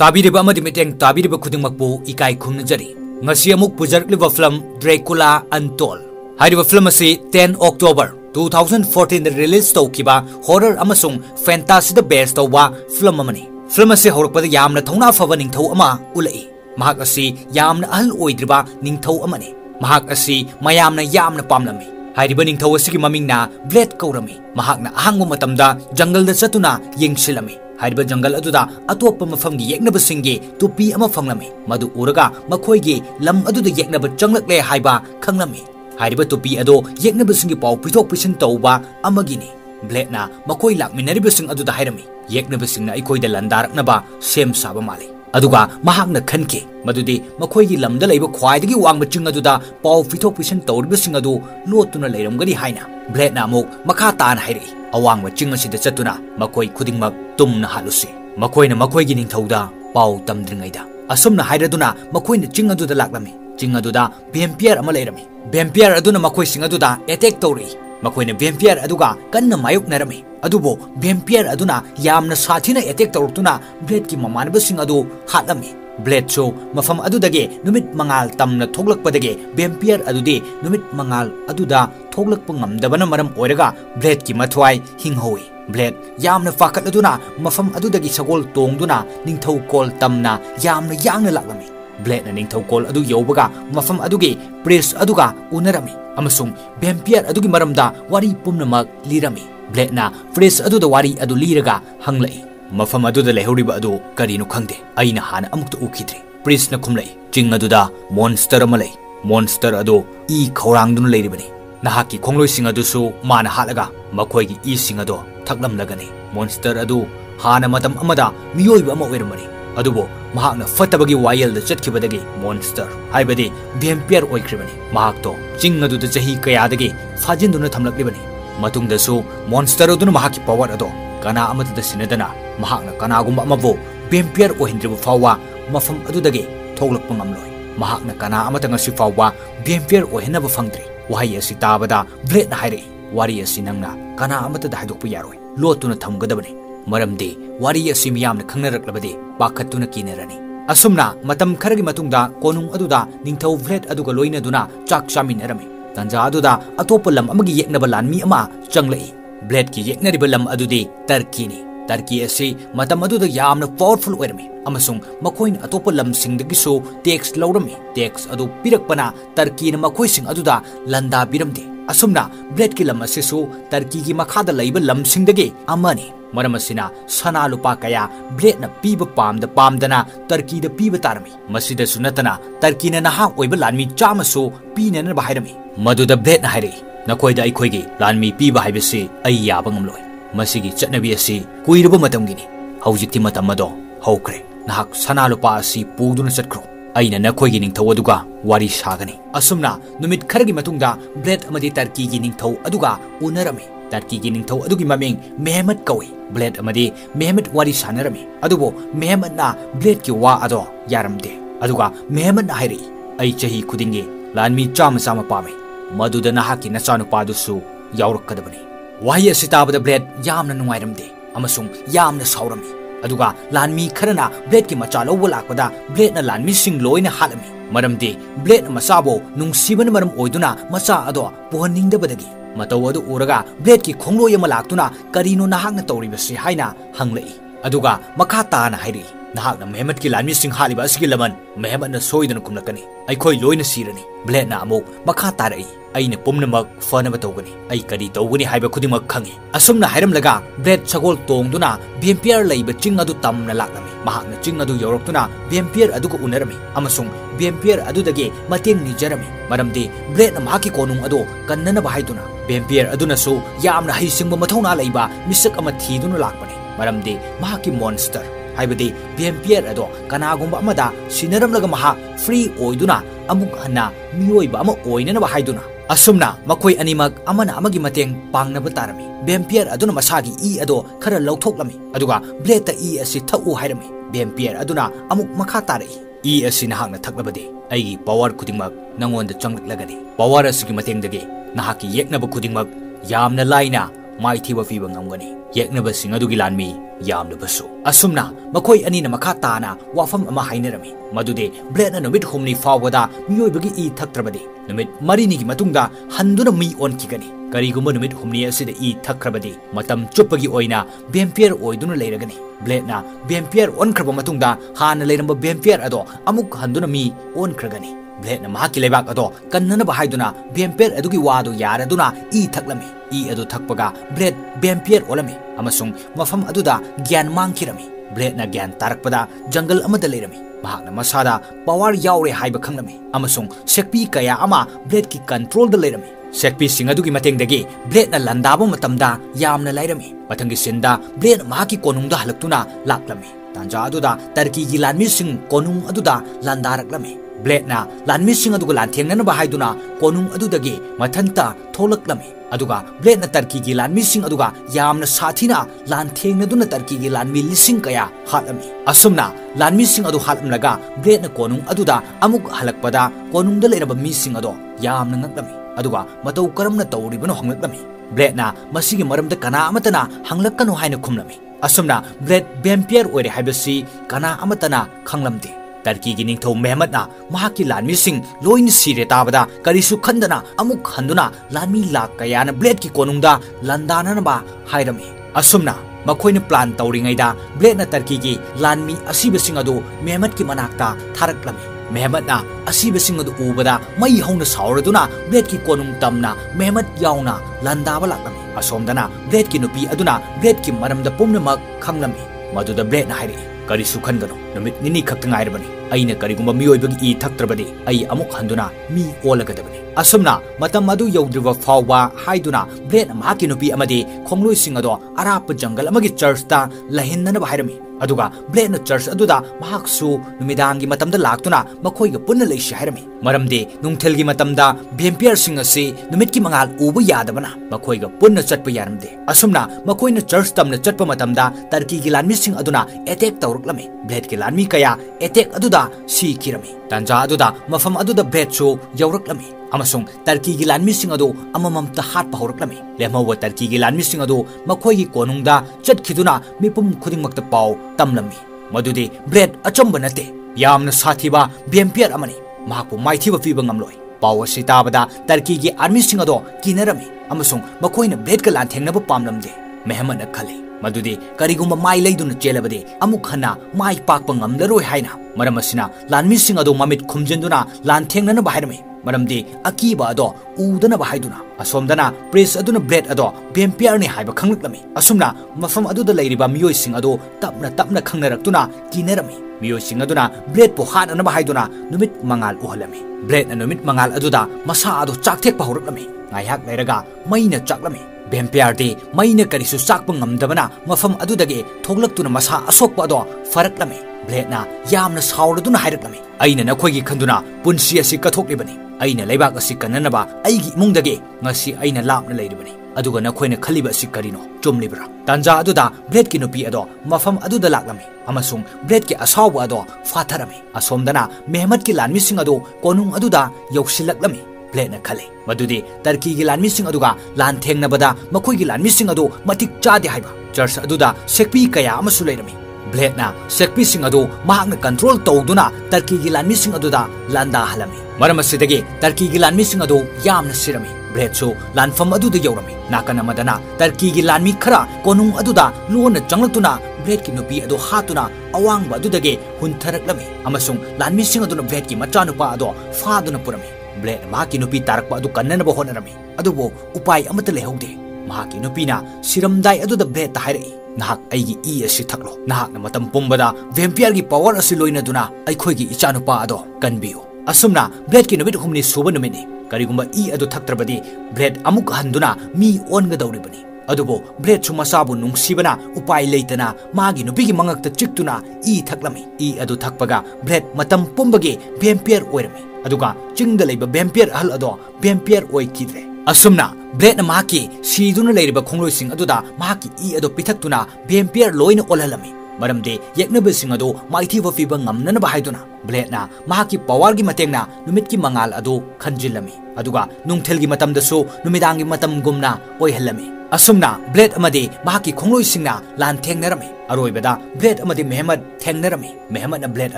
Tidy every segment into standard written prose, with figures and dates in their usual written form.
ताबीरिबा अमदि मिटेंग ताबीरिबा खुदिंगमकपु इकाई खुमनजरी ngasi amuk pujarkliba film Dracula Untold hariba film asi 10 October 2014 da release tawkiba horror amasung fantasy da base tawwa film amani film asi horakpada yamna thongna faba ningthau ama ulai mahak asi yamna ahal oidriba ningthau amani mahak asi mayamna yamna pamlami hariba ningthau asigi mamingna Blade Kaurami mahakna ahangba matamda jungle da chatuna yengsilami hariba jungle aduda atoppa mafamgi yeknabasingi tupi ama fanglami madu uraga makhoi lam aduda yeknaba changlakle haiba khanglami hariba tupi ado yeknabasingi pau pithok pisin tawba amagini Blade na makhoi lakminaribasing aduda hairami yeknabasingna ikoida landaraknaba sem saba mali aduga mahakna khanke madudi makhoi lamda leiba khwaidagi wangba ching aduda pau pithok pisin tawribasing adu lotuna leiramgani haina Blade na amuk makha tan hairi awang ching asida chatuna makoi khudingmak tumna halusi makoina makoigi ningthauda pau tamdringaida asumna hairaduna makoina ching aduda laklami ching aduda vampire ama leirami vampire aduna makoi sing aduda attack tawri makoina vampire aduga kanna mayuk narami adubo vampire aduna yamna sathina attack tawrtuna Blade ki mamanba sing adu hatlami Blade so mafam adudage numit mangal tamna thoglakpadage vampire adudi numit mangal aduda thoglakpa ngamdabana maram oiraga Blade ki mathwai hinghowi Blade yamna fakat aduna mafam adudagi sagol tongduna ningthau kol tamna yamna yangna laklami Blade na ningthau kol adu yobaga mafam adugi priest aduga unarami amasung vampire adugi maramda wari pumnamak lirami Blade na priest aduda wari adu liraga hanglai mafam aduda lehuriba adu karino khangde aina hana amukta ukhidri priest na khumlai ching aduda monster amalai monster adu e khorangduna leiribani nahaki khongloi sing adu su mana halaga makhoi gi e sing adu thaklam lagani monster adu hana matam amada miyoiba ama oiramani adubo mahakna fatabagi wayel da chatkibadagi monster haibadi vampire oikribani mahakto ching adu da jahi kayadagi fajinduna thamlaklibani matungda su monster adu mahaki power ado kana amata da sinadana mahakna kana gumba amabo vampire ohindribu fawa mafam adudagi thoglakpa ngamloi mahakna kana amata ngasi fawa vampire ohinaba fangdri wahai asi tabada Blade na hairi wari asi nangna kana amata da haidokpu yaroi lotuna thamgadabani maramdi wari asi miyamna khangnaraklabadi pakhatuna kinarani asumna matam kharagi matungda konung aduda ningthau Blade aduga loinaduna chak chaminarami tanja aduda atopa lam amagi yeknaba lanmi ama changlai Blade ki yeknariba lam adudi Turkey ni Turkey asi matam aduda yamna powerful oirami amasung makoin atopa lam singdagi so tax laurami tax adu pirakpana Turkey na makoi sing aduda landa biramde asumna Blade ki lam asi so Turkey ki makhada laiba lam singdagi amani maramasina sana lupa kaya Blade na piba pamdana Turkey da piba tarami masida sunatana Turkey na naha oiba lanmi chama so pina na bahairami maduda Blade na hairi nakoida aikoigi lanmi piba haibasi ai yaba ngamloi masigi chatnabi asi kuiraba matamgini haujikti matam ado hokre nahak sana lupa asi puduna chatkro aina nakoigi ningthau aduga wari sagani asumna numit kharagi matungda Blade amadi Turkey gi ningthau aduga unarami Turkey gi ningthau adugi maming Mehmet kawi Blade amadi Mehmet wari sanarami adubo Mehmet na Blade ki wa ado yaramde aduga Mehmet na hairi ai chahi khudingi lanmi chama pame maduda nahaki nachanu padusu yaurakadabani wahi asi tabada Blade yamna nungairamde amasung yamna saurami aduga lanmi kharana Blade ki macha lawba lakpada Blade na lanmi sing loina halami maramde Blade na masabo nungsibana maram oiduna macha ado puhaningdabadagi matau adu uraga Blade ki khongloi ama laktuna karino nahakna tawribasi haina hanglai aduga makha tana hairi nahakna Mehmet ki lanmi sing haliba asigi laman Mehmet na soidana kumlakani aikhoi loina sirani Blade na amuk makha tarai aina pumnamak fanaba tawgani ai kari tawgani haiba khudimak khangi asumna hairamlaga Blade sagol tongduna vampire laiba ching adu tamna laklami mahakna ching adu yoroktuna vampire aduga unarami amasung vampire adudage mateng nijarami maramdi Blade na mahaki konung adu kannana bahaiduna vampire aduna so yamna haisingba mathona laiba misak ama thiduna lakpani maramdi mahaki monster haibadi vampire ado kanagumba amada sinaramlaga maha free oiduna amuk hana miyoiba ama oinana bahaiduna asumna makoi animak amana amagi mateng pangnaba tarami vampire aduna masagi e ado khara lawthoklami aduga Blade ta e asi thau hairami vampire aduna amuk makha tarai e asi nahakna thaklabadi aigi power khudingmak nangonda changlagani power asigi matengdagi nahaki yeknaba khudingmak yamna laina माइथीबा पीबा ngamgani yeknabasing adugi lanmi yamnabasu asumna makoi anina makha tana wafam ama hainarami madude blade na numit humni fawada miyoibagi I thaktrabadi numit marini gi matungda handuna mi on kigani karigumba numit humni asida I thakrabadi matam chuppagi oina vampire oiduna leiragani blade na vampire on kraba matungda hana leiramba vampire ado amuk handuna mi on kragani blade na mahaki lebak ado kannana ba haiduna vampire adugi wadu yaraduna I thaklami I adu thakpaga blade vampire olami amasung mafam aduda gyan mangkirami blade na gyan tarakpada jungle amada leirami mahakna masada power yaure haiba khanglami amasung sekpi kaya ama blade ki control da leirami sekpi sing adugi matengdagi blade na landaba matamda yamna leirami mathangi sinda blade mahaki konungda halaktuna laklami tanja aduda tarki gi lanmi sing konung aduda landaraklami blade na lanmi sing aduga lanthengna ba haiduna konung adudagi mathanta tholaklami aduga blade na tarki gi lanmi sing aduga yamna sathina lanthengna duna tarki gi lanmi lising kaya halami asumna lanmi sing adu halamlaga blade na konung aduda amuk halakpada konung da leiraba mi sing ado yamna ngaklami aduga matau karamna tawribano hanglakami blade na masigi maramda kana amatana hanglakkanu haina khumlami asumna blade vampire oire haibasi kana amatana khanglamde Tarki gi ningthau Mehmet na mahaki lanmi sing loin sire tabada karisu khandana amuk handuna lanmi lak kayana blade ki konungda landana na ba hairami asumna makhoina plan tawringaida blade na tarki gi lanmi asiba sing adu Mehmet ki manakta tharaklami Mehmet na asiba sing adu ubada mai hauna sauraduna blade ki konung tamna Mehmet yauna landaba laklami asomdana blade ki nupi aduna blade ki maramda pumnamak khanglami maduda blade na hairi kari sukhandano numit nini khaktangairabani aina karigumba miyoibagi I thaktrabadi ai amuk handuna mi olagadabani asumna matam adu yawdriba fawba haiduna blade mahaki nupi amadi khongloi singado arap jungle amagi church ta lahinnana bahairami aduga blade na church aduda mahaksu numidangi matamda laktuna makhoiga punna leishi hairami maramde nungthelgi matamda vampire sing ase numit ki mangal ubu yadabana makhoiga punna chatpa yaramde asumna makhoina church tamna chatpa matamda tarki gi lanmi sing aduna attack tawruklami blade ki lanmi kaya attack aduda si kirami tanja aduda mafam aduda blade chu yawraklami amasung tarki gi lanmi sing adu amamamta hat pahuraklami lemawa tarki gi lanmi sing adu makhoigi konungda chatkhiduna mipum khudingmakta paw tamlami madudi blade achamba nate yamna sathiba vampire amani mahakpu maithiba piba ngamloi paw asi tabada tarki gi army sing adu kinarami amasung makhoina blade ka lanthengna pamlamde Mehmet khali madudi karigumba mai leiduna chelabade amuk hana mai pakpa ngamlaroi haina maramasina lanmi sing adu mamit khumjenduna lanthengna bahairami maramdi akiba ado udana bahaiduna asomdana press aduna blade ado vampire ni haiba khanglaklami asumna mafam aduda leiriba miyoi sing ado tapna khangnaraktuna kinarami miyoi sing aduna blade po hanana bahaiduna numit mangal uhalami blade na numit mangal aduda masa ado chakthek pahuraklami ngaiyak leiraga maina chaklami vampire de maina karisu chakpa ngamdabana mafam adudage thoglaktuna masa asokpa ado faraklami blade na yamna sauraduna hairakami aina nakhoigi khanduna punsi asi kathoklibani aina leibak asi kananaba aigi imungdage ngasi aina lapna leiribani aduga nakhoina khaliba asi karino chumlibra tanja aduda blade ki nupi ado mafam aduda laklami amasung blade ki asawa ado fatharami asomdana Mehmet ki lanmi sing ado konung aduda yausilaklami blade na khale madudi tarki gi lanmi sing aduga lan thengnabada makhoi gi lanmi sing adu matik chade haiba church aduda sekpi kaya amasu leirami blade na sekpi sing adu mahakna control tawduna tarki gi lanmi sing aduda landa halami maramasидagi tarki gi lanmi sing adu yamna sirami blade chu lanfam aduda yawrami nakana madana tarki gi lanmi khara konung aduda lona changlatuna blade ki nupi adu hatuna awangba adudage huntaraklami amasung lanmi sing aduna blade ki machanupa ado faaduna purami blade mahaki nupi tarakpa adu kannanaba honarami adubo upai amata lehaude mahaki nupina siramdai aduda blade ta hairai nahak aigi I asi thaklo nahak na matam pumbada vampire gi power asi loina duna aikhoi gi ichanupa ado kanbiu asumna blade ki numit humni suba numini karigumba I adu thaktrabadi blade amuk handuna mi onga dauribani adubo blade chu masabu nungsibana upai leitana magi nupi gi mangakta chiktuna I thaklami I adu thakpaga blade matam pumbagi vampire oirami aduga chingda leiba vampire hal ado vampire oi kidre asumna blade na mahaki siduna leiriba khongloi sing aduda mahaki I ado pithaktuna vampire loina olhalami maramde yeknabe sing ado maithiba fiba ngamnana bahaiduna blade na mahaki power gi matengna numit ki mangal adu khanjilami aduga nungthel gi matam dasu numidangi matam gumna oihalami असुमना blade अमदी महाकी खोंगलोइसिंगना लान थेंगनरमी अरोइबदा blade अमदी मेहमद थेंगनरमी मेहमदना ब्लेड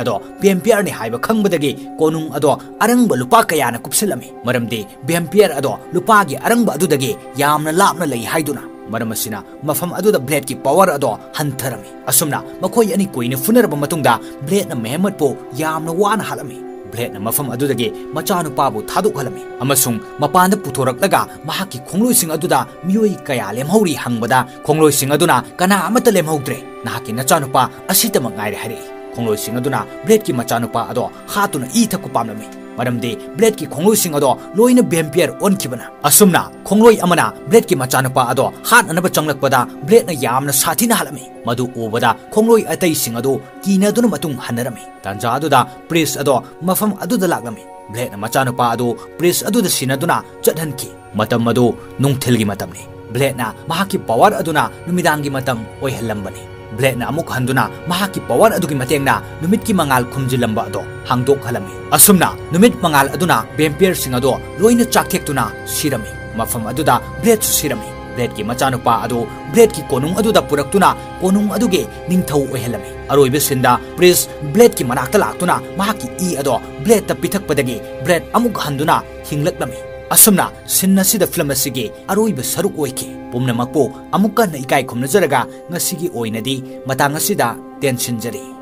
अदो बेम्पियर ने हाइबा खंगबदगी कोनुंग अदो अरंग लुपा कयाना कुपसिलमी मरमदी बेम्पियर अदो लुपागी अरंग अदुदगी यामना लापना लई हाइदुना मरम असिना मफम अदुदा ब्लेड की पावर अदो हंथरमी असुमना मखोय अनि कोइने फुनरब मतुंगदा ब्लेडना मेहमद पो यामना वाना हालमी ब्लेड मफम अदुदगे मचानुपाबु थादोखलमी अमसुंग मपानद पुथोरकलगा महाकी खोंगलोइसिंग अदुदा मियोई कया लेमहौरी हंगबदा खोंगलोइसिंग अदुना कना अमत लेमहौद्रे नाकी नचानुपा असितमक गाइरे हरि खोंगलोइसिंग अदुना ब्लेड की मचानुपा अदो हातुना ई थकु पामलमी मरमदे ब्लेड की खोंगलोइसिंग अदो लोइना बेम्पियर ओनखिबना असुमना खोंगलोइ अमना ब्लेड की मचानुपा अदो हातनब चंगलकपदा ब्लेडना यामना साथिना हालमी मधु उबदा खोंगलोइ अतैसिंग अदो कीनदुना मतुंग हनरमी तांजा अदुदा प्रेस अदो मफम अदुदा लाक्लमी ब्लेडना मचानुपा अदो प्रेस अदुदा सिनदुना चटहनखि मतम अदो नुंगथिलगी मतमनी ब्लेडना महाकी पावर अदुना नुमिदांगी मतम ओइहलंबनी ब्लेडना अमुक हंदुना महाकी पावर अदुगी मतेंगना नुमित की मंगाल खुमजिलंबा अदो हांगदोक हलमी असुमना नुमित मंगाल अदुना बेम्पियर सिंग अदो लोइना चाकथेक्तुना सिरमी मफम अदुदा ब्लेड सिरमी ब्लेड की मचानुपा अदो ब्लेड की कोनुंग अदुदा पुरक्तुना कोनुंग अदुगे निंगथौ ओइहलमी अरोइबे सिंदा प्रेस ब्लेड की मनाक्ता लाक्तुना महाकी ई अदो ब्लेड ता पिथकपदगी ब्लेड अमुक हंदुना हिंगलक्लमी असुमना सिन्नसिदा फिल्म असिगे अरोइबे सरुक ओइखे पुमनमकपो अमुक्का न इकाई खुमनजरगा ngasiगी ओइनदी matang asida tension jari